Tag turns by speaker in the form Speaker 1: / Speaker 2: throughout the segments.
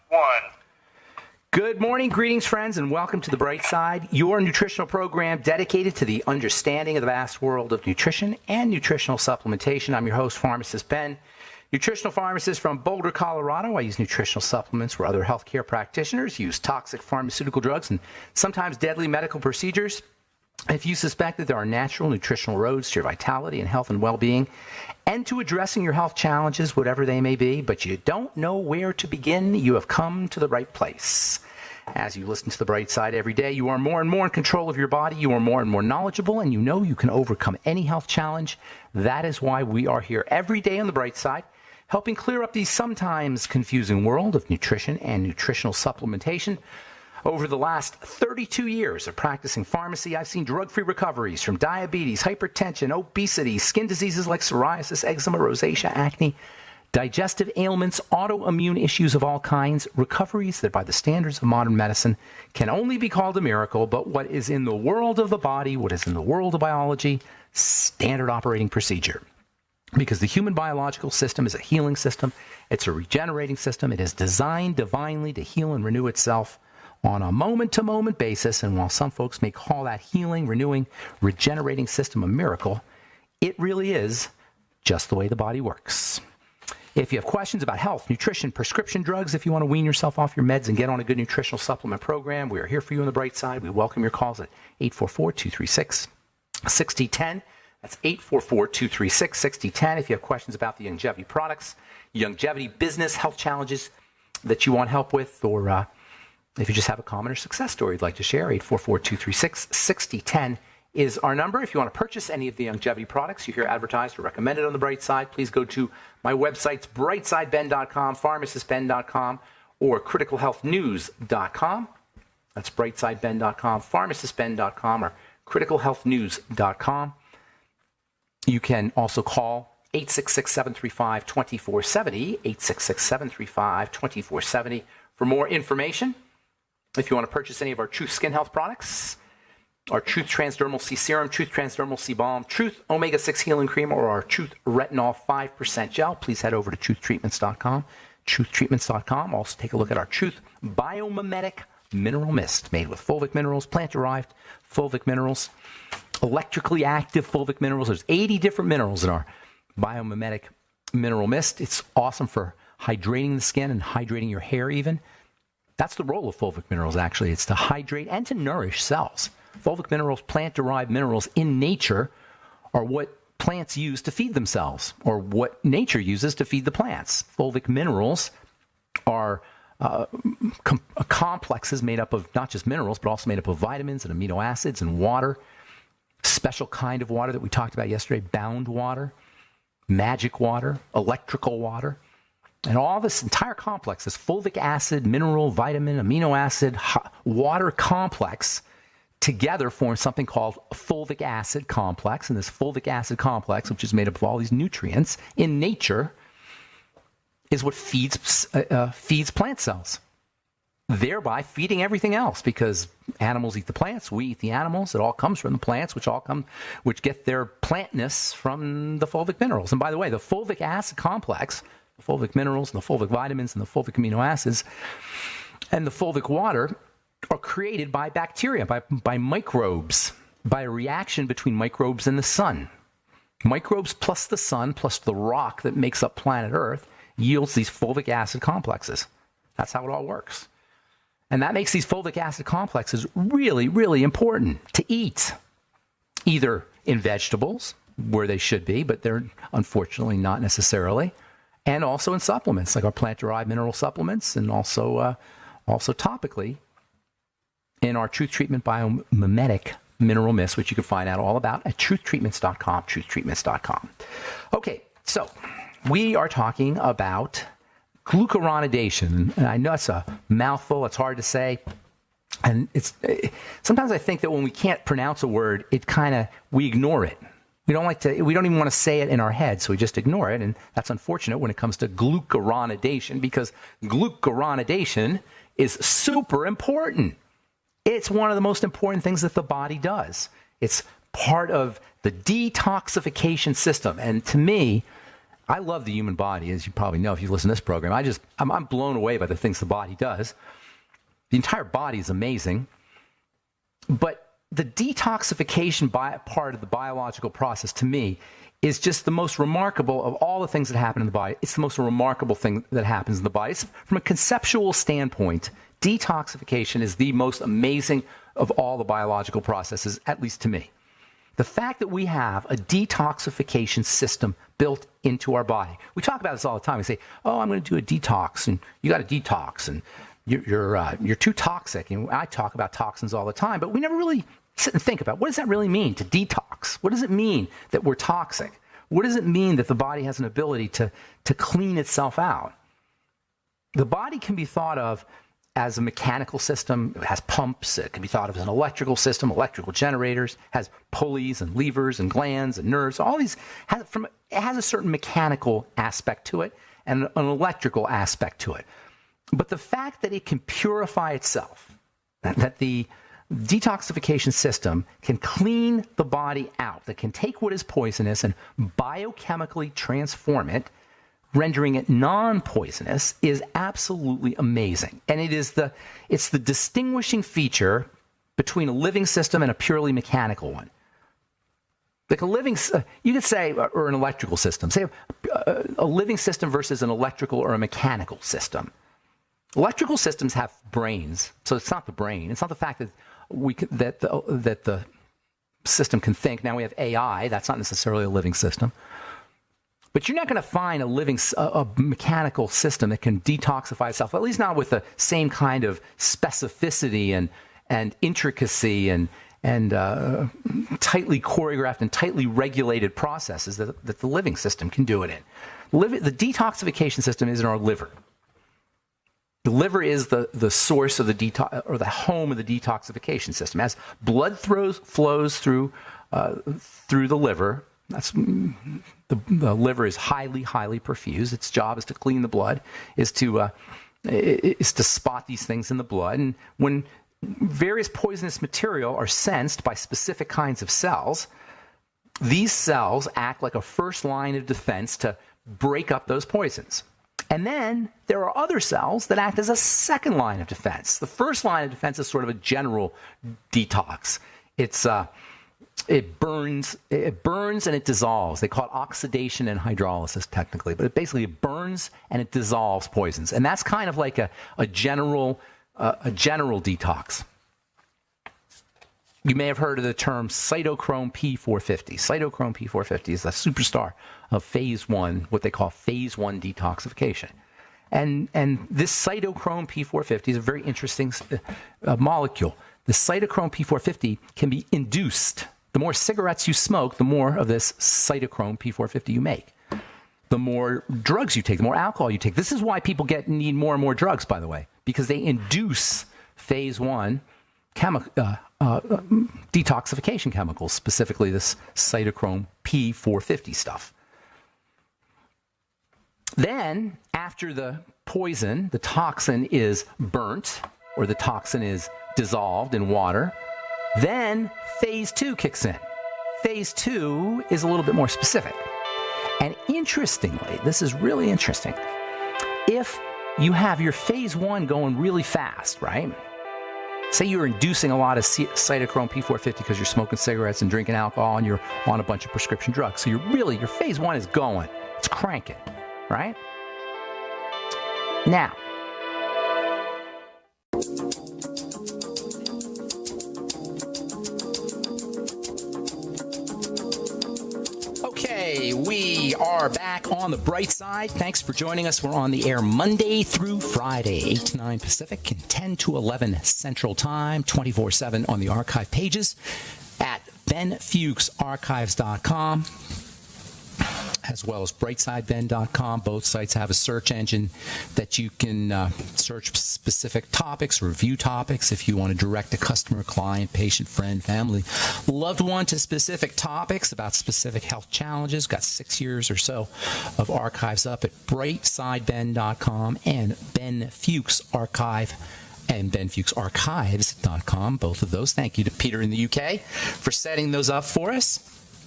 Speaker 1: one.
Speaker 2: Good morning, greetings, friends, and welcome to The Bright Side, your nutritional program dedicated to the understanding of the vast world of nutrition and nutritional supplementation. I'm your host, Pharmacist Ben, nutritional pharmacist from Boulder, Colorado. I use nutritional supplements where other healthcare practitioners use toxic pharmaceutical drugs and sometimes deadly medical procedures. If you suspect that there are natural nutritional roads to your vitality and health and well-being and to addressing your health challenges, whatever they may be, but you don't know where to begin, you have come to the right place. As you listen to The Bright Side every day, you are more and more in control of your body, you are more and more knowledgeable, and you know you can overcome any health challenge. That is why we are here every day on The Bright Side, helping clear up the sometimes confusing world of nutrition and nutritional supplementation. Over the last 32 years of practicing pharmacy, I've seen drug-free recoveries from diabetes, hypertension, obesity, skin diseases like psoriasis, eczema, rosacea, acne, digestive ailments, autoimmune issues of all kinds, recoveries that by the standards of modern medicine can only be called a miracle, but what is in the world of the body, what is in the world of biology, standard operating procedure. Because the human biological system is a healing system, it's a regenerating system, it is designed divinely to heal and renew itself on a moment-to-moment basis, and while some folks may call that healing, renewing, regenerating system a miracle, it really is just the way the body works. If you have questions about health, nutrition, prescription drugs, if you want to wean yourself off your meds and get on a good nutritional supplement program, we are here for you on The Bright Side. We welcome your calls at 844-236-6010. That's 844-236-6010. If you have questions about the longevity products, longevity business, health challenges that you want help with, or if you just have a comment or success story you'd like to share, 844-236-6010 is our number. If you want to purchase any of the longevity products you hear advertised or recommended on The Bright Side, please go to my websites, brightsideben.com, pharmacistben.com, or criticalhealthnews.com. That's brightsideben.com, pharmacistben.com, or criticalhealthnews.com. You can also call 866-735-2470, 866-735-2470 for more information. If you want to purchase any of our Truth Skin Health products, our Truth Transdermal C Serum, Truth Transdermal C Balm, Truth Omega-6 Healing Cream, or our Truth Retinol 5% Gel, please head over to truthtreatments.com, truthtreatments.com. Also take a look at our Truth Biomimetic Mineral Mist, made with fulvic minerals, plant-derived fulvic minerals, electrically active fulvic minerals. There's 80 different minerals in our Biomimetic Mineral Mist. It's awesome for hydrating the skin and hydrating your hair even. That's the role of fulvic minerals, actually. It's to hydrate and to nourish cells. Fulvic minerals, plant-derived minerals in nature, are what plants use to feed themselves, or what nature uses to feed the plants. Fulvic minerals are complexes made up of not just minerals, but also made up of vitamins and amino acids and water, special kind of water that we talked about yesterday, bound water, magic water, electrical water. And all this entire complex, this fulvic acid, mineral, vitamin, amino acid, water complex, together form something called a fulvic acid complex. And this fulvic acid complex, which is made up of all these nutrients in nature, is what feeds plant cells, thereby feeding everything else, because animals eat the plants, we eat the animals. It all comes from the plants, which get their plantness from the fulvic minerals. And by the way, the fulvic acid complex, the fulvic minerals and the fulvic vitamins and the fulvic amino acids and the fulvic water are created by bacteria, by microbes, by a reaction between microbes and the sun. Microbes plus the sun plus the rock that makes up planet Earth yields these fulvic acid complexes. That's how it all works. And that makes these fulvic acid complexes really, really important to eat, either in vegetables, where they should be, but they're unfortunately not necessarily, and also in supplements, like our plant-derived mineral supplements, and also topically in our Truth Treatment Biomimetic Mineral Mist, which you can find out all about at truthtreatments.com, truthtreatments.com. Okay, so we are talking about glucuronidation. And I know it's a mouthful, it's hard to say. And sometimes I think that when we can't pronounce a word, we ignore it. We don't even want to say it in our head, so we just ignore it. And that's unfortunate when it comes to glucuronidation, because glucuronidation is super important. It's one of the most important things that the body does. It's part of the detoxification system. And to me, I love the human body, as you probably know if you listen to this program. I'm blown away by the things the body does. The entire body is amazing. But the detoxification part of the biological process, to me, is just the most remarkable of all the things that happen in the body. It's the most remarkable thing that happens in the body. It's, from a conceptual standpoint, detoxification is the most amazing of all the biological processes, at least to me. The fact that we have a detoxification system built into our body. We talk about this all the time. We say, oh, I'm going to do a detox, and you got a detox, and you're too toxic. And I talk about toxins all the time, but we never really sit and think about, what does that really mean to detox? What does it mean that we're toxic? What does it mean that the body has an ability to clean itself out? The body can be thought of as a mechanical system. It has pumps. It can be thought of as an electrical system, electrical generators, has pulleys and levers and glands and nerves. All these it has a certain mechanical aspect to it and an electrical aspect to it. But the fact that it can purify itself, that the detoxification system can clean the body out, that can take what is poisonous and biochemically transform it, rendering it non-poisonous, is absolutely amazing. And it's the distinguishing feature between a living system and a purely mechanical one. Like you could say, or an electrical system, say a living system versus an electrical or a mechanical system. Electrical systems have brains, so it's not the brain. It's not the fact that that the system can think. Now we have AI. That's not necessarily a living system. But you're not going to find a mechanical system that can detoxify itself, at least not with the same kind of specificity and intricacy and tightly choreographed and tightly regulated processes that the living system can do it in. The detoxification system is in our liver. The liver is the source of the or the home of the detoxification system. As blood flows through the liver, the liver is highly perfused. Its job is to clean the blood, is to spot these things in the blood. And when various poisonous material are sensed by specific kinds of cells, these cells act like a first line of defense to break up those poisons. And then there are other cells that act as a second line of defense. The first line of defense is sort of a general detox. It burns and it dissolves. They call it oxidation and hydrolysis technically, but it burns and it dissolves poisons. And that's kind of like a general detox. You may have heard of the term cytochrome P450. Cytochrome P450 is a superstar of phase one, what they call phase one detoxification. And this cytochrome P450 is a very interesting molecule. The cytochrome P450 can be induced. The more cigarettes you smoke, the more of this cytochrome P450 you make. The more drugs you take, the more alcohol you take. This is why people need more and more drugs, by the way, because they induce phase one detoxification chemicals, specifically this cytochrome P450 stuff. Then, after the poison, the toxin is burnt, or the toxin is dissolved in water, then phase two kicks in. Phase two is a little bit more specific. And interestingly, this is really interesting, if you have your phase one going really fast, right? Say you're inducing a lot of cytochrome P450 because you're smoking cigarettes and drinking alcohol and you're on a bunch of prescription drugs. So your phase one is going. It's cranking, right? Now, okay, we are back on the bright side. Thanks for joining us. We're on the air Monday through Friday, 8 to 9 Pacific and 10 to 11 Central Time, 24/7 on the archive pages at benfuchsarchives.com, as well as brightsideben.com. Both sites have a search engine that you can search specific topics, review topics, if you want to direct a customer, client, patient, friend, family, loved one to specific topics about specific health challenges. Got 6 years or so of archives up at brightsideben.com and Ben Fuchs Archive and benfuchsarchives.com. Both of those. Thank you to Peter in the UK for setting those up for us.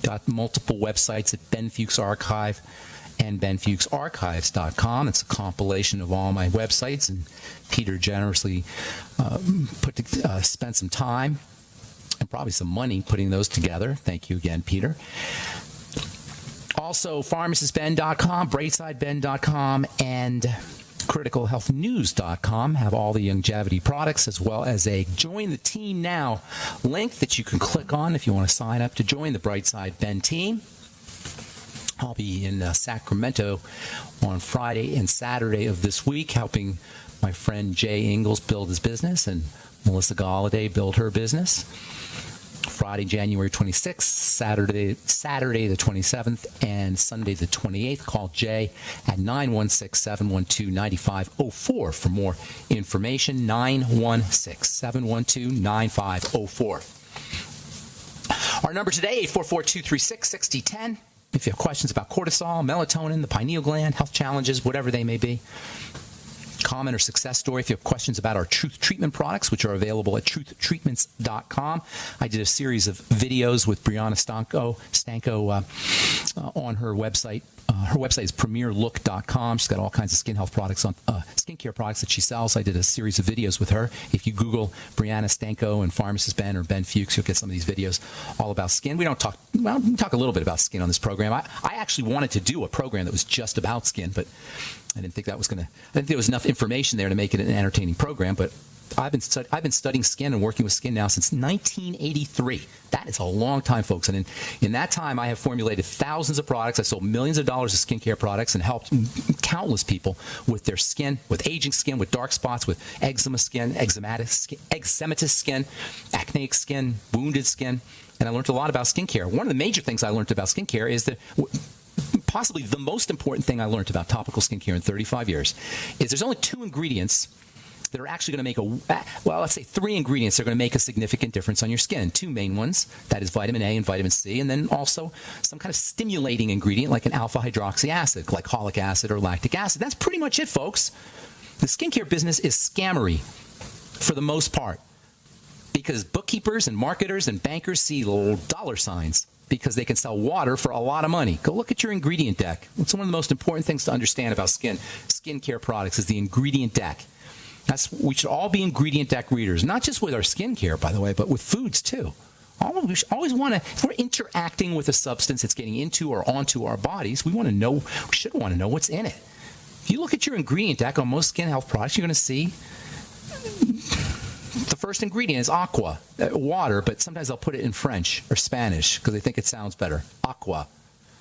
Speaker 2: Got multiple websites at Ben Fuchs Archive and benfuchsarchives.com. It's a compilation of all my websites, and Peter generously spent some time and probably some money putting those together. Thank you again, Peter. Also, pharmacistben.com, brightsideben.com, and criticalhealthnews.com have all the longevity products, as well as a Join the Team Now link that you can click on if you want to sign up to join the Brightside Ben team. I'll be in Sacramento on Friday and Saturday of this week, helping my friend Jay Ingalls build his business and Melissa Galladay build her business. Friday, January 26th, Saturday the 27th, and Sunday the 28th. Call Jay at 916-712-9504 for more information. 916-712-9504. Our number today, 844-236-6010. If you have questions about cortisol, melatonin, the pineal gland, health challenges, whatever they may be. Comment or success story. If you have questions about our Truth Treatment products, which are available at truthtreatments.com. I did a series of videos with Brianna Stanko on her website. Her website is premierlook.com. She's got all kinds of skin health products, skincare products that she sells. I did a series of videos with her. If you Google Brianna Stanko and Pharmacist Ben or Ben Fuchs, you'll get some of these videos all about skin. We talk a little bit about skin on this program. I actually wanted to do a program that was just about skin, but I didn't think there was enough information there to make it an entertaining program. But I've been studying skin and working with skin now since 1983. That is a long time, folks. And in that time, I have formulated thousands of products. I sold millions of dollars of skincare products and helped countless people with their skin, with aging skin, with dark spots, with eczema skin, eczematous skin, acneic skin, wounded skin. And I learned a lot about skincare. One of the major things I learned about skincare is that possibly the most important thing I learned about topical skincare in 35 years is there's only two ingredients that are actually going to make let's say three ingredients that are going to make a significant difference on your skin. Two main ones, that is vitamin A and vitamin C, and then also some kind of stimulating ingredient like an alpha hydroxy acid, glycolic acid, or lactic acid. That's pretty much it, folks. The skincare business is scammery for the most part because bookkeepers and marketers and bankers see little dollar signs because they can sell water for a lot of money. Go look at your ingredient deck. It's one of the most important things to understand about skincare products is the ingredient deck. We should all be ingredient deck readers, not just with our skincare, by the way, but with foods too. We should always want to, if we're interacting with a substance that's getting into or onto our bodies, we should want to know what's in it. If you look at your ingredient deck on most skin health products, you're going to see the first ingredient is aqua, water, but sometimes they'll put it in French or Spanish because they think it sounds better. Aqua.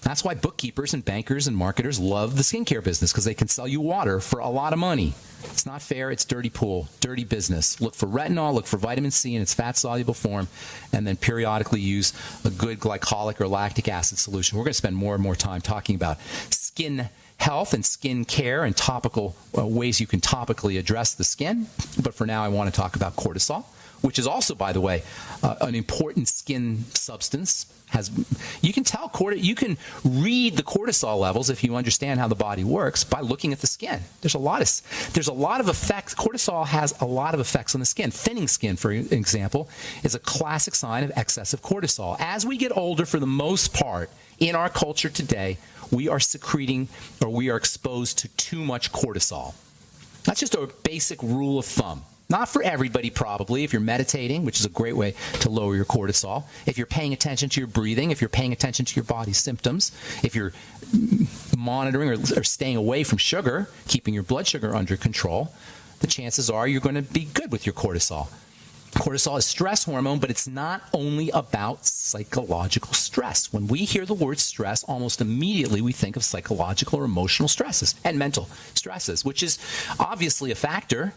Speaker 2: That's why bookkeepers and bankers and marketers love the skincare business because they can sell you water for a lot of money. It's not fair. It's dirty pool, dirty business. Look for retinol, look for vitamin C in its fat-soluble form, and then periodically use a good glycolic or lactic acid solution. We're going to spend more and more time talking about skin health and skin care and topical ways you can topically address the skin. But for now, I want to talk about cortisol, which is also, by the way, an important skin substance. You can read the cortisol levels if you understand how the body works by looking at the skin. There's a lot of effects. Cortisol has a lot of effects on the skin. Thinning skin, for example, is a classic sign of excessive cortisol. As we get older, for the most part, in our culture today, we are secreting or we are exposed to too much cortisol. That's just a basic rule of thumb. Not for everybody, probably. If you're meditating, which is a great way to lower your cortisol. If you're paying attention to your breathing, if you're paying attention to your body's symptoms, if you're monitoring or staying away from sugar, keeping your blood sugar under control, the chances are you're going to be good with your cortisol. Cortisol is stress hormone, but it's not only about psychological stress. When we hear the word stress, almost immediately we think of psychological or emotional stresses and mental stresses, which is obviously a factor.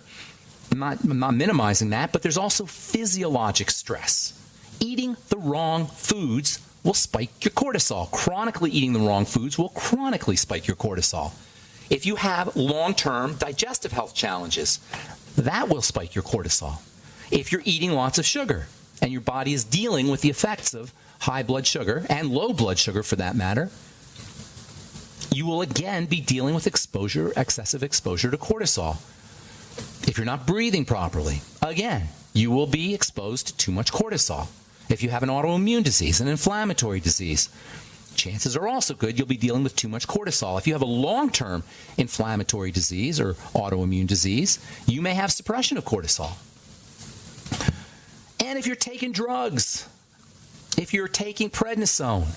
Speaker 2: I'm not minimizing that, but there's also physiologic stress. Eating the wrong foods will spike your cortisol. Chronically eating the wrong foods will chronically spike your cortisol. If you have long-term digestive health challenges, that will spike your cortisol. If you're eating lots of sugar and your body is dealing with the effects of high blood sugar and low blood sugar for that matter, you will again be dealing with excessive exposure to cortisol. If you're not breathing properly, again, you will be exposed to too much cortisol. If you have an autoimmune disease, an inflammatory disease, chances are also good you'll be dealing with too much cortisol. If you have a long-term inflammatory disease or autoimmune disease, you may have suppression of cortisol. And if you're taking drugs, if you're taking prednisone,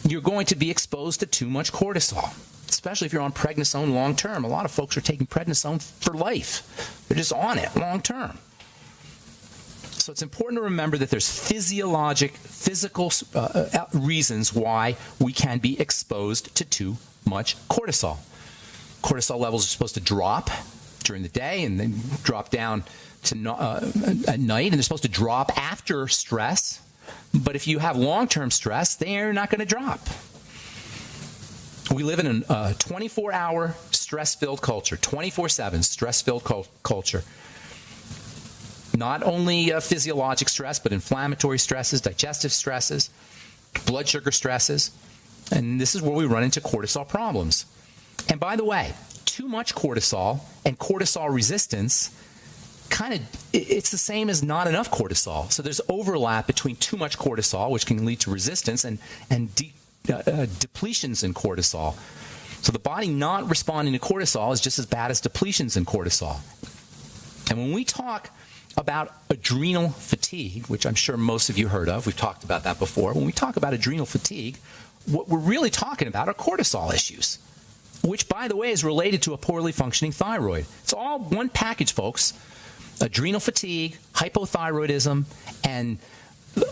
Speaker 2: you're going to be exposed to too much cortisol, especially if you're on prednisone long-term. A lot of folks are taking prednisone for life. They're just on it long-term. So it's important to remember that there's physical reasons why we can be exposed to too much cortisol. Cortisol levels are supposed to drop during the day and then drop down to at night, and they're supposed to drop after stress. But if you have long-term stress, they're not going to drop. We live in a 24-hour stress-filled culture, 24/7 stress-filled culture. Not only physiologic stress, but inflammatory stresses, digestive stresses, blood sugar stresses. And this is where we run into cortisol problems. And by the way, too much cortisol and cortisol resistance it's the same as not enough cortisol. So there's overlap between too much cortisol, which can lead to resistance, and depletions in cortisol. So the body not responding to cortisol is just as bad as depletions in cortisol. And when we talk about adrenal fatigue, which I'm sure most of you heard of, we've talked about that before. When we talk about adrenal fatigue, what we're really talking about are cortisol issues, which, by the way, is related to a poorly functioning thyroid. It's all one package, folks. Adrenal fatigue, hypothyroidism, and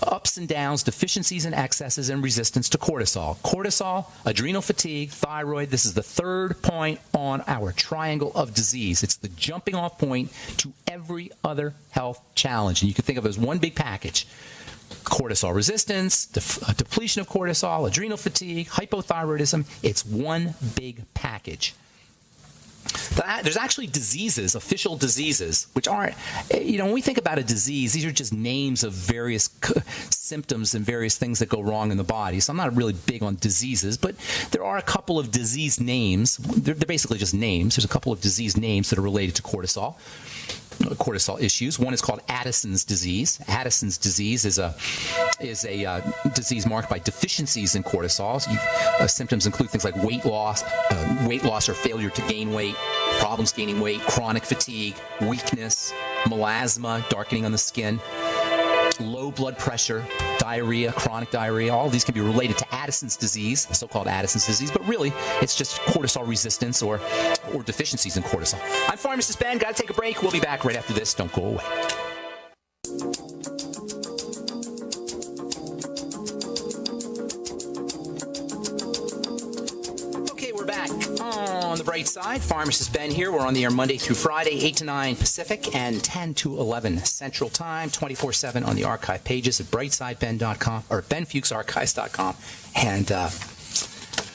Speaker 2: ups and downs, deficiencies and excesses, and resistance to cortisol. Cortisol, adrenal fatigue, thyroid. This is the third point on our triangle of disease. It's the jumping off point to every other health challenge. And you can think of it as one big package. Cortisol resistance, depletion of cortisol, adrenal fatigue, hypothyroidism. It's one big package. There's actually diseases, official diseases, which aren't, when we think about a disease, these are just names of various symptoms and various things that go wrong in the body. So I'm not really big on diseases, but there are a couple of disease names. They're basically just names. There's a couple of disease names that are related to cortisol issues. One is called Addison's disease. Addison's disease is a disease marked by deficiencies in cortisol. Symptoms include things like weight loss or failure to gain weight, problems gaining weight, chronic fatigue, weakness, melasma, darkening on the skin, low blood pressure, diarrhea, chronic diarrhea. All of these can be related to Addison's disease, so-called Addison's disease, but really it's just cortisol resistance or deficiencies in cortisol. I'm Pharmacist Ben. Got to take a break. We'll be back right after this. Don't go away. On the bright side, Pharmacist Ben here. We're on the air Monday through Friday, 8 to 9 Pacific and 10 to 11 Central Time, 24/7 on the archive pages at brightsideben.com or benfuchsarchives.com. And I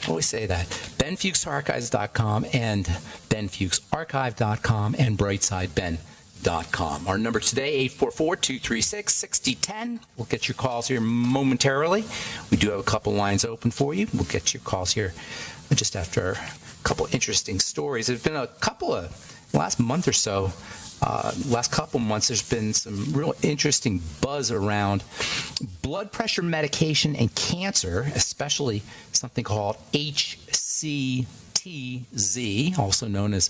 Speaker 2: always say that, benfuchsarchives.com and benfuchsarchive.com and brightsideben.com. Our number today, 844-236-6010. We'll get your calls here momentarily. We do have a couple lines open for you. We'll get your calls here just after a couple interesting stories. There's been a couple of, last month or so, last couple months, there's been some real interesting buzz around blood pressure medication and cancer, especially something called HCTZ, also known as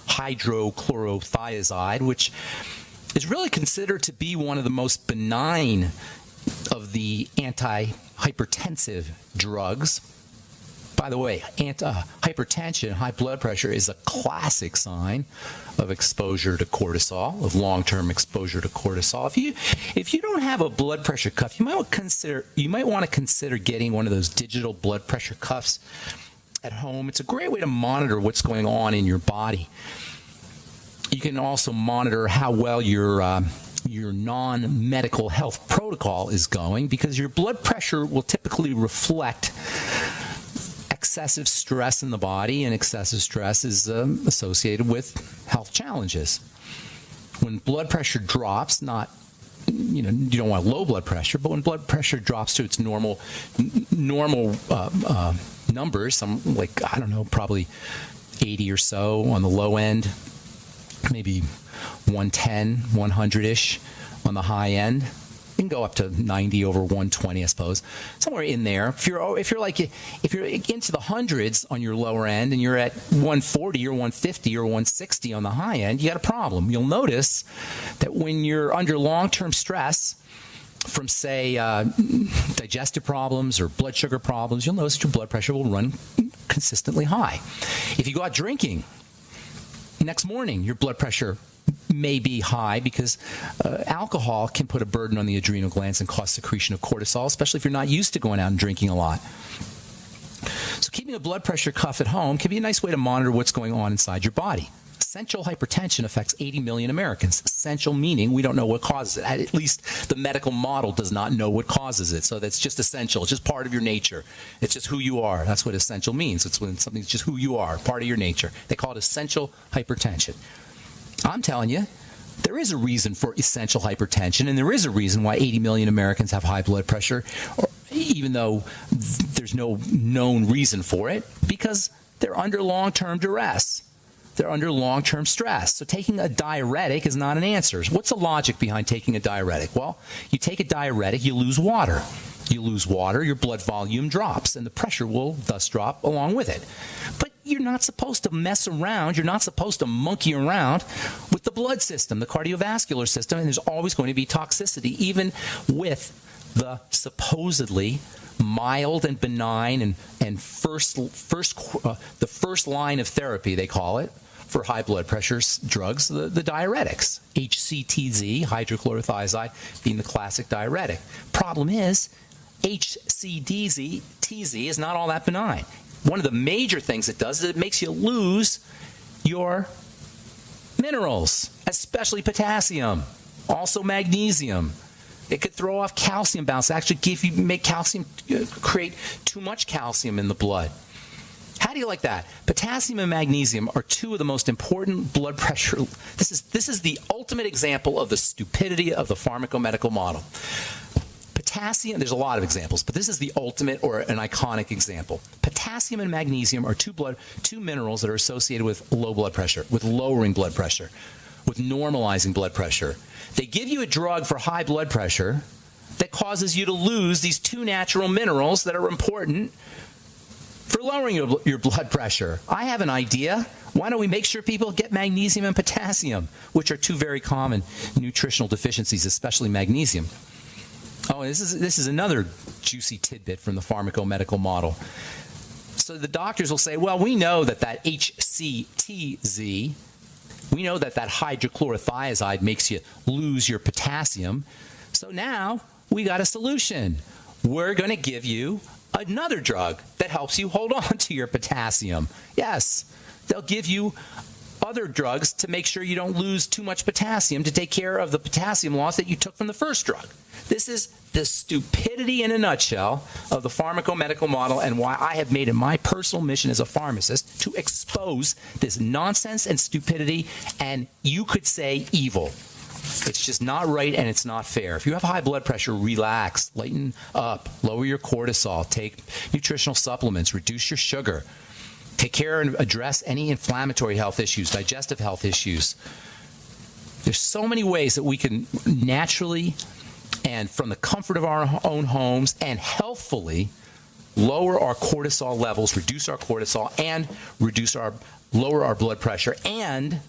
Speaker 2: hydrochlorothiazide, which is really considered to be one of the most benign of the antihypertensive drugs. By the way, hypertension, high blood pressure, is a classic sign of exposure to cortisol, of long-term exposure to cortisol. If you don't have a blood pressure cuff, you might want to consider getting one of those digital blood pressure cuffs at home. It's a great way to monitor what's going on in your body. You can also monitor how well your non-medical health protocol is going, because your blood pressure will typically reflect excessive stress in the body, and excessive stress is associated with health challenges. When blood pressure drops, you don't want low blood pressure, but when blood pressure drops to its normal numbers, probably 80 or so on the low end, maybe 110, 100-ish on the high end. You can go up to 90 over 120, I suppose, somewhere in there. If you're into the hundreds on your lower end and you're at 140 or 150 or 160 on the high end, you got a problem. You'll notice that when you're under long-term stress from, say, digestive problems or blood sugar problems, you'll notice that your blood pressure will run consistently high. If you go out drinking, next morning your blood pressure may be high because alcohol can put a burden on the adrenal glands and cause secretion of cortisol, especially if you're not used to going out and drinking a lot. So keeping a blood pressure cuff at home can be a nice way to monitor what's going on inside your body. Essential hypertension affects 80 million Americans. Essential meaning we don't know what causes it. At least the medical model does not know what causes it. So that's just essential. It's just part of your nature. It's just who you are. That's what essential means. It's when something's just who you are, part of your nature. They call it essential hypertension. I'm telling you, there is a reason for essential hypertension, and there is a reason why 80 million Americans have high blood pressure, even though there's no known reason for it, because they're under long-term duress. They're under long-term stress. So taking a diuretic is not an answer. What's the logic behind taking a diuretic? Well, you take a diuretic, you lose water. You lose water, your blood volume drops, and the pressure will thus drop along with it. But you're not supposed to mess around. You're not supposed to monkey around with the blood system, the cardiovascular system, and there's always going to be toxicity, even with the supposedly mild and benign and the first line of therapy, they call it, for high blood pressure drugs, the diuretics. HCTZ, hydrochlorothiazide, being the classic diuretic. Problem is, HCTZ is not all that benign. One of the major things it does is it makes you lose your minerals, especially potassium, also magnesium. It could throw off calcium balance, actually make calcium, create too much calcium in the blood. How do you like that? Potassium and magnesium are two of the most important blood pressure. This is the ultimate example of the stupidity of the pharmacomedical model. Potassium, there's a lot of examples, but this is the ultimate or an iconic example. Potassium and magnesium are two minerals that are associated with low blood pressure, with lowering blood pressure, with normalizing blood pressure. They give you a drug for high blood pressure that causes you to lose these two natural minerals that are important for lowering your blood pressure. I have an idea. Why don't we make sure people get magnesium and potassium, which are two very common nutritional deficiencies, especially magnesium. Oh, and this is another juicy tidbit from the pharmacomedical model. So the doctors will say, well, we know that HCTZ, we know that hydrochlorothiazide makes you lose your potassium. So now we got a solution. We're going to give you another drug that helps you hold on to your potassium. Yes, they'll give you other drugs to make sure you don't lose too much potassium to take care of the potassium loss that you took from the first drug. This is the stupidity in a nutshell of the pharmacomedical model, and why I have made it my personal mission as a pharmacist to expose this nonsense and stupidity, and you could say evil. It's just not right, and it's not fair. If you have high blood pressure, relax, lighten up, lower your cortisol, take nutritional supplements, reduce your sugar, take care and address any inflammatory health issues, digestive health issues. There's so many ways that we can naturally and from the comfort of our own homes and healthfully lower our cortisol levels, reduce our cortisol, and lower our blood pressure, and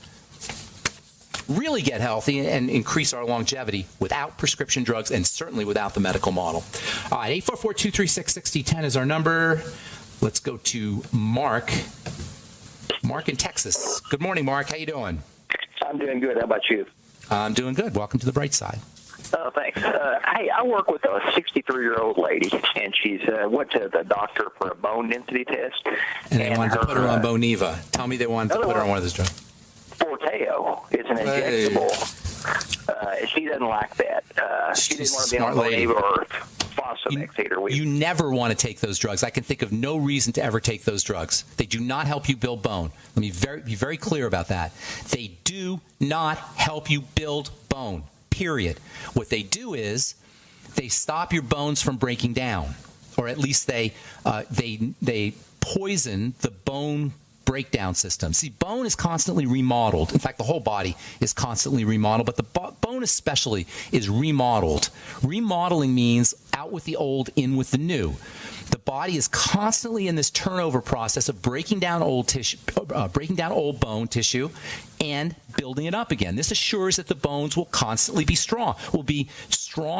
Speaker 2: really get healthy and increase our longevity without prescription drugs and certainly without the medical model. All right, 844-236-6010 is our number. Let's go to Mark. Mark in Texas. Good morning, Mark. How you doing?
Speaker 1: I'm doing good. How about you?
Speaker 2: I'm doing good. Welcome to the bright side.
Speaker 1: Oh, thanks. Hey, I work with a 63-year-old lady, and she's went to the doctor for a bone density test.
Speaker 2: And they wanted to put her on Boniva. Tell me they wanted to put her on one of those drugs.
Speaker 1: Forteo is an injectable. She doesn't like that. She didn't want to be on Boniva or Fosamax either.
Speaker 2: You never want to take those drugs. I can think of no reason to ever take those drugs. They do not help you build bone. Let me be very clear about that. They do not help you build bone. Period. What they do is they stop your bones from breaking down, or at least they poison the bone breakdown system. See, bone is constantly remodeled. In fact, the whole body is constantly remodeled, but the bone especially is remodeled. Remodeling means out with the old, in with the new. The body is constantly in this turnover process of breaking down old tissue, breaking down old bone tissue, and building it up again. This assures that the bones will constantly be strong,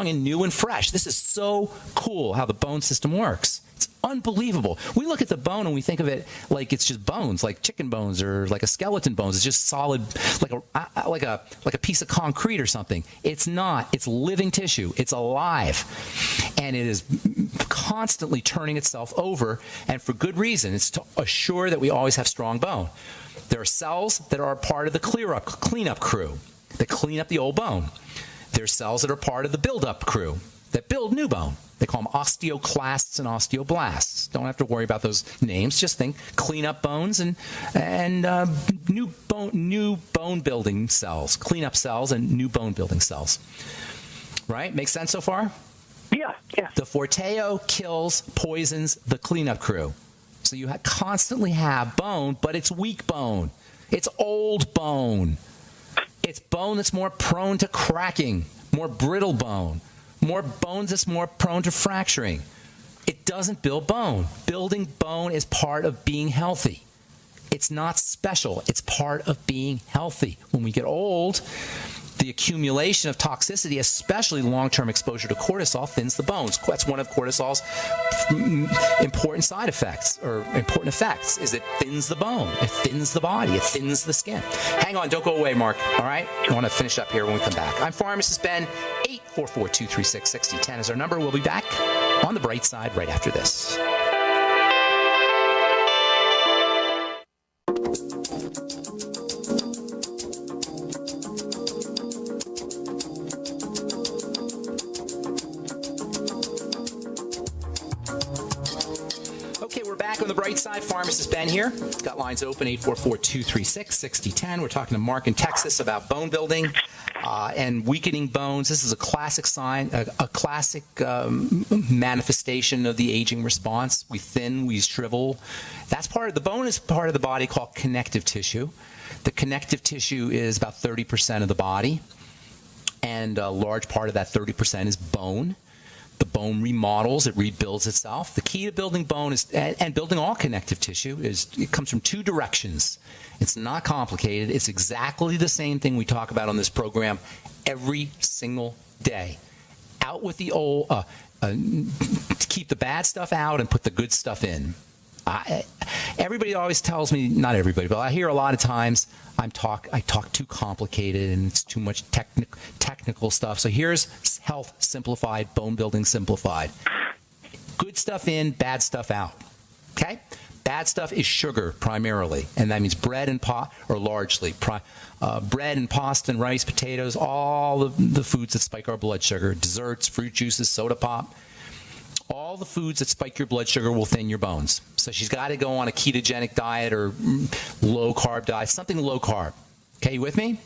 Speaker 2: and new and fresh. This is so cool how the bone system works. It's unbelievable. We look at the bone and we think of it like it's just bones, like chicken bones or like a skeleton bones. It's just solid, like a piece of concrete or something. It's not. It's living tissue. It's alive, and it is constantly turning itself over, and for good reason. It's to assure that we always have strong bone. There are cells that are part of the cleanup crew that clean up the old bone. There are cells that are part of the build-up crew that build new bone. They call them osteoclasts and osteoblasts. Don't have to worry about those names. Just think clean up bones and new bone building cells, clean up cells and new bone building cells. Right? Make sense so far?
Speaker 1: Yeah.
Speaker 2: The Forteo kills, poisons the cleanup crew. So you constantly have bone, but it's weak bone. It's old bone. It's bone that's more prone to cracking, more brittle bone. More bones that's more prone to fracturing. It doesn't build bone. Building bone is part of being healthy. It's not special. It's part of being healthy. When we get old, the accumulation of toxicity, especially long-term exposure to cortisol, thins the bones. That's one of cortisol's important side effects, or important effects, is it thins the bone. It thins the body. It thins the skin. Hang on. Don't go away, Mark. All right? I want to finish up here when we come back. I'm Pharmacist Ben. 844-236-6010 is our number. We'll be back on the bright side right after this. On the bright side, Pharmacist Ben here. Got lines open, 844-236-6010. We're talking to Mark in Texas about bone building and weakening bones. This is a classic sign, a classic manifestation of the aging response. We thin, we shrivel. That's part of the bone is part of the body called connective tissue. The connective tissue is about 30% of the body, and a large part of that 30% is bone. The bone remodels, it rebuilds itself. The key to building bone is, and building all connective tissue, is it comes from two directions. It's not complicated. It's exactly the same thing we talk about on this program every single day. Out with the old, keep the bad stuff out and put the good stuff in. Everybody always tells me, not everybody, but I hear a lot of times I talk too complicated and it's too much technical stuff. So here's health simplified, bone building simplified. Good stuff in, bad stuff out. Okay? Bad stuff is sugar primarily, and that means bread and largely bread and pasta and rice, potatoes, all the foods that spike our blood sugar, desserts, fruit juices, soda pop. All the foods that spike your blood sugar will thin your bones. So she's got to go on a ketogenic diet or low-carb diet, something low-carb. Okay, you with me?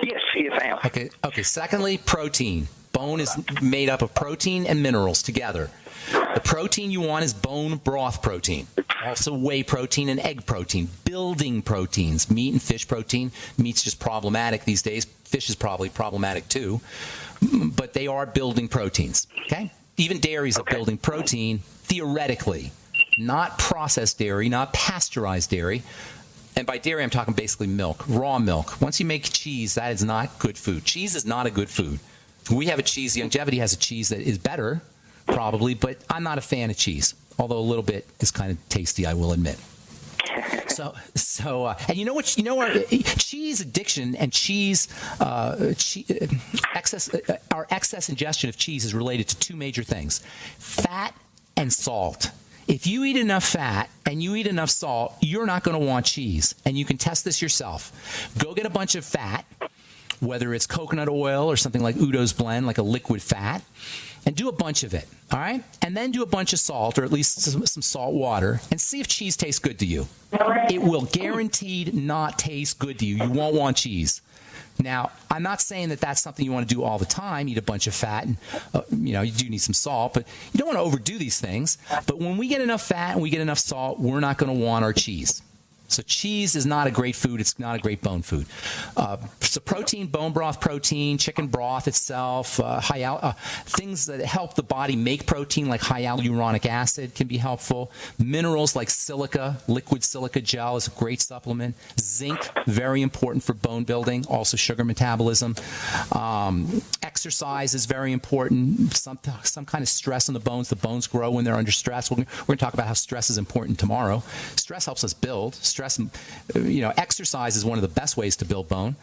Speaker 1: Yes, I am.
Speaker 2: Okay. Secondly, protein. Bone is made up of protein and minerals together. The protein you want is bone broth protein. Also whey protein and egg protein. Building proteins. Meat and fish protein. Meat's just problematic these days. Fish is probably problematic too. But they are building proteins. Okay? Even dairy is a building protein, theoretically. Not processed dairy, not pasteurized dairy. And by dairy, I'm talking basically milk, raw milk. Once you make cheese, that is not good food. Cheese is not a good food. We have a cheese, Longevity has a cheese that is better, probably, but I'm not a fan of cheese, although a little bit is kind of tasty, I will admit. And you know what? Cheese addiction and our excess ingestion of cheese is related to two major things: fat and salt. If you eat enough fat and you eat enough salt, you're not going to want cheese. And you can test this yourself. Go get a bunch of fat, whether it's coconut oil or something like Udo's Blend, like a liquid fat, and do a bunch of it, all right? And then do a bunch of salt, or at least some salt water, and see if cheese tastes good to you. It will guaranteed not taste good to you. You won't want cheese. Now, I'm not saying that that's something you want to do all the time, eat a bunch of fat, and you do need some salt, but you don't want to overdo these things. But when we get enough fat and we get enough salt, we're not going to want our cheese. So cheese is not a great food. It's not a great bone food. So protein, bone broth protein, chicken broth itself, things that help the body make protein like hyaluronic acid can be helpful. Minerals like silica, liquid silica gel is a great supplement. Zinc, very important for bone building, also sugar metabolism. Exercise is very important. Some kind of stress on the bones. The bones grow when they're under stress. We're going to talk about how stress is important tomorrow. Stress helps us build. Stress, exercise is one of the best ways to build bone.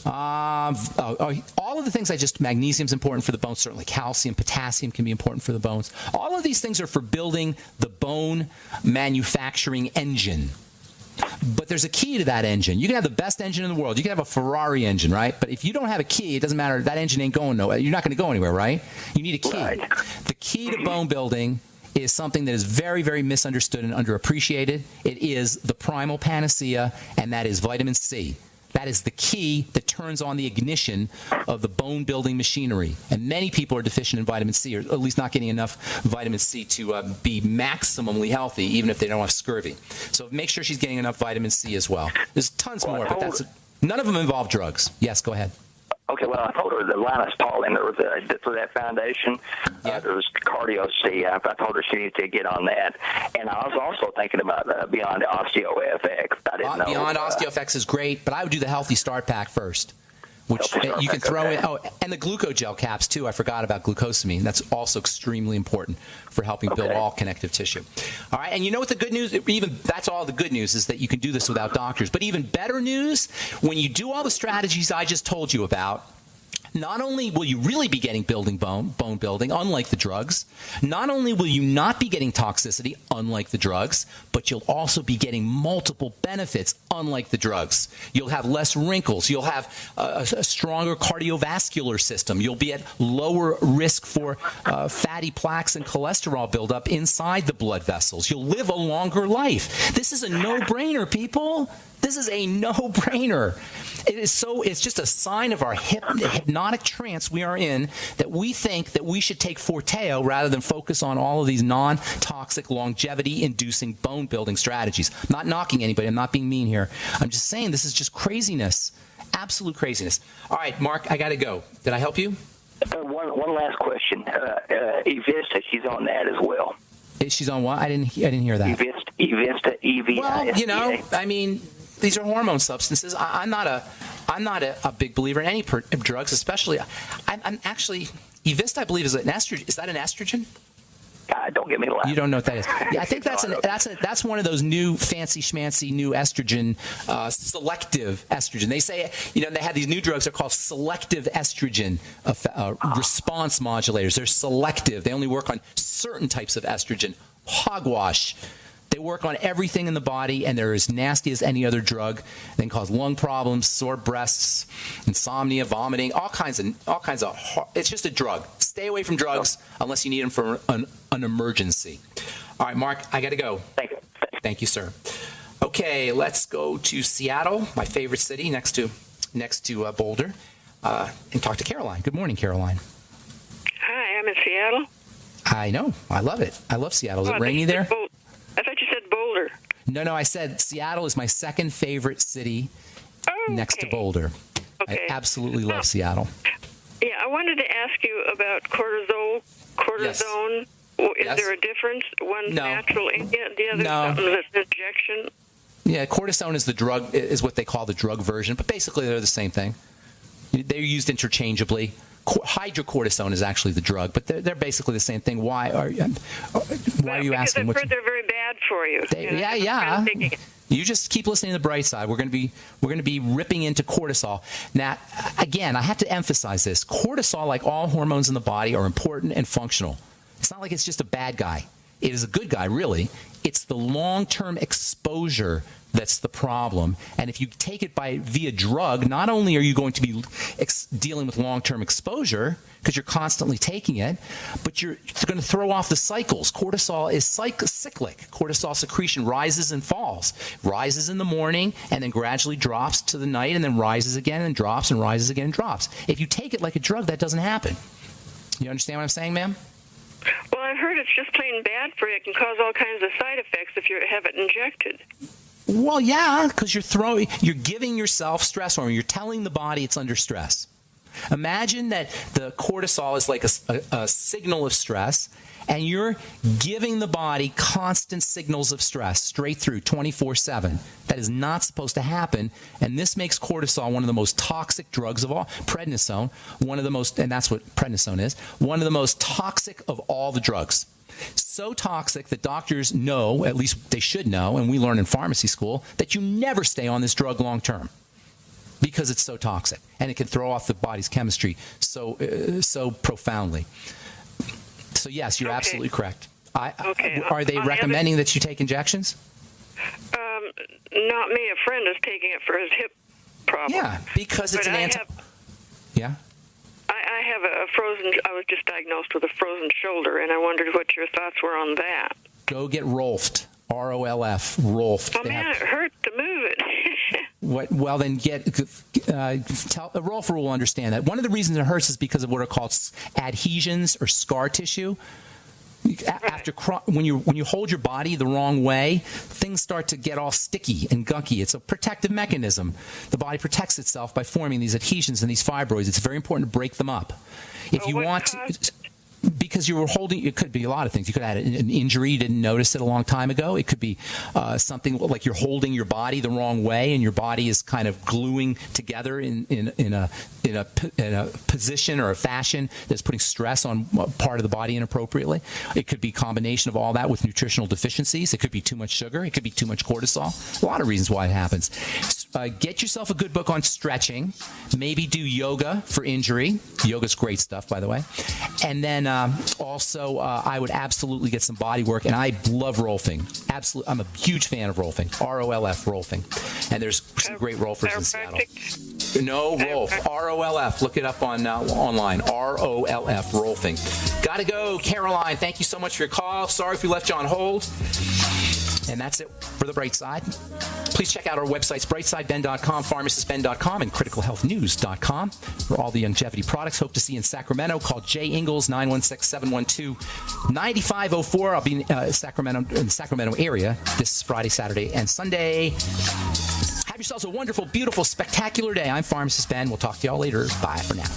Speaker 2: All of the things magnesium is important for the bones. Certainly calcium, potassium can be important for the bones. All of these things are for building the bone manufacturing engine. But there's a key to that engine. You can have the best engine in the world. You can have a Ferrari engine, right? But if you don't have a key, it doesn't matter. That engine ain't going nowhere. You're not going to go anywhere, right? You need a key. Right. The key to bone building is something that is very, very misunderstood and underappreciated. It is the primal panacea, and that is vitamin C. That is the key that turns on the ignition of the bone-building machinery. And many people are deficient in vitamin C, or at least not getting enough vitamin C to be maximally healthy, even if they don't have scurvy. So make sure she's getting enough vitamin C as well. There's tons more, but none of them involve drugs. Yes, go ahead.
Speaker 1: Okay, well, I told her the Linus Pauling, there was for that foundation, there was Cardio C. I told her she needed to get on that. And I was also thinking about Beyond OsteoFX. I didn't know.
Speaker 2: Beyond OsteoFX is great, but I would do the Healthy Start Pack first, which you can throw in. Oh, and the glucogel caps, too. I forgot about glucosamine. That's also extremely important for helping build all connective tissue. All right, and you know what the good news, that's all the good news, is that you can do this without doctors. But even better news, when you do all the strategies I just told you about, not only will you really be getting bone building, unlike the drugs, not only will you not be getting toxicity, unlike the drugs, but you'll also be getting multiple benefits, unlike the drugs. You'll have less wrinkles. You'll have a stronger cardiovascular system. You'll be at lower risk for fatty plaques and cholesterol buildup inside the blood vessels. You'll live a longer life. This is a no-brainer, people. This is a no-brainer. It's just a sign of our hypnotic trance we are in, that we think that we should take Forteo rather than focus on all of these non-toxic, longevity-inducing bone-building strategies. I'm not knocking anybody. I'm not being mean here. I'm just saying this is just craziness. Absolute craziness. All right, Mark, I got to go. Did I help you?
Speaker 1: One last question. Evista, she's on that as well.
Speaker 2: She's on what? I didn't hear that.
Speaker 1: Evista, EVISTA.
Speaker 2: Well, I mean, these are hormone substances. I'm not a big believer in any drugs, especially. I'm actually, Evista, I believe, is an estrogen. Is that an estrogen?
Speaker 1: Don't get me laughing.
Speaker 2: You don't know what that is. Yeah, I think that's one of those new fancy schmancy new estrogen, selective estrogen. They say, they have these new drugs that are called selective estrogen response modulators. They're selective. They only work on certain types of estrogen. Hogwash. They work on everything in the body, and they're as nasty as any other drug. They can cause lung problems, sore breasts, insomnia, vomiting, all kinds of. It's just a drug. Stay away from drugs unless you need them for an emergency. All right, Mark, I got to go.
Speaker 1: Thank you.
Speaker 2: Thank you, sir. Okay, let's go to Seattle, my favorite city, next to Boulder, and talk to Caroline. Good morning, Caroline.
Speaker 3: Hi, I'm in Seattle.
Speaker 2: I know. I love it. I love Seattle. Is it rainy there?
Speaker 3: I thought you said Boulder.
Speaker 2: No, I said Seattle is my second favorite city next to Boulder.
Speaker 3: Okay.
Speaker 2: I absolutely love Seattle.
Speaker 3: Yeah, I wanted to ask you about cortisone. Yes. Is there a difference? One's natural, the other something that's an injection?
Speaker 2: Yeah, cortisone is the drug, is what they call the drug version, but basically they're the same thing. They're used interchangeably. Hydrocortisone is actually the drug, but they're basically the same thing. Why are you asking?
Speaker 3: I've heard they're very bad for you.
Speaker 2: Yeah. You just keep listening to the bright side. We're going to be ripping into cortisol. Now, again, I have to emphasize this. Cortisol, like all hormones in the body, are important and functional. It's not like it's just a bad guy. It is a good guy, really. It's the long-term exposure that's the problem. And if you take it via drug, not only are you going to be dealing with long-term exposure because you're constantly taking it, but you're going to throw off the cycles. Cortisol is cyclic. Cortisol secretion rises and falls. Rises in the morning and then gradually drops to the night and then rises again and drops and rises again and drops. If you take it like a drug, that doesn't happen. You understand what I'm saying, ma'am?
Speaker 3: Well, I've heard it's just plain bad for you. It can cause all kinds of side effects if you have it injected.
Speaker 2: Well, yeah, because you're giving yourself stress hormone. You're telling the body it's under stress. Imagine that the cortisol is like a signal of stress, and you're giving the body constant signals of stress straight through 24/7. That is not supposed to happen, and this makes cortisol one of the most toxic drugs of all. Prednisone, and that's what prednisone is, one of the most toxic of all the drugs. So toxic that doctors know, at least they should know, and we learn in pharmacy school, that you never stay on this drug long term, because it's so toxic, and it can throw off the body's chemistry so profoundly. So yes, you're absolutely correct. Are they recommending that you take injections?
Speaker 3: Not me. A friend is taking it for his hip problem.
Speaker 2: Yeah, because it's Yeah.
Speaker 3: I have I was just diagnosed with a frozen shoulder, and I wondered what your thoughts were on that.
Speaker 2: Go get Rolfed. ROLF. Rolfed.
Speaker 3: Oh man, it hurts to move it.
Speaker 2: Well, then Rolf will understand that. One of the reasons it hurts is because of what are called adhesions or scar tissue. When you hold your body the wrong way, things start to get all sticky and gunky. It's a protective mechanism. The body protects itself by forming these adhesions and these fibroids. It's very important to break them up. If you want to, because you were holding, it could be a lot of things. You could have had an injury, you didn't notice it a long time ago. It could be something like you're holding your body the wrong way, and your body is kind of gluing together in a position or a fashion that's putting stress on part of the body inappropriately. It could be a combination of all that with nutritional deficiencies. It could be too much sugar. It could be too much cortisol. A lot of reasons why it happens. Get yourself a good book on stretching. Maybe do yoga for injury. Yoga's great stuff, by the way. And then also, I would absolutely get some body work, and I love Rolfing. Absolutely, I'm a huge fan of Rolfing. ROLF, Rolfing. And there's some great Rolfers in Seattle. No, Rolf. ROLF. Look it up on online. ROLF, Rolfing. Gotta go, Caroline. Thank you so much for your call. Sorry if we left you on hold. And that's it for The Bright Side. Please check out our websites, brightsideben.com, pharmacistben.com, and criticalhealthnews.com for all the longevity products. Hope to see you in Sacramento. Call Jay Ingalls, 916-712-9504. I'll be in the Sacramento area this Friday, Saturday, and Sunday. Have yourselves a wonderful, beautiful, spectacular day. I'm Pharmacist Ben. We'll talk to y'all later. Bye for now.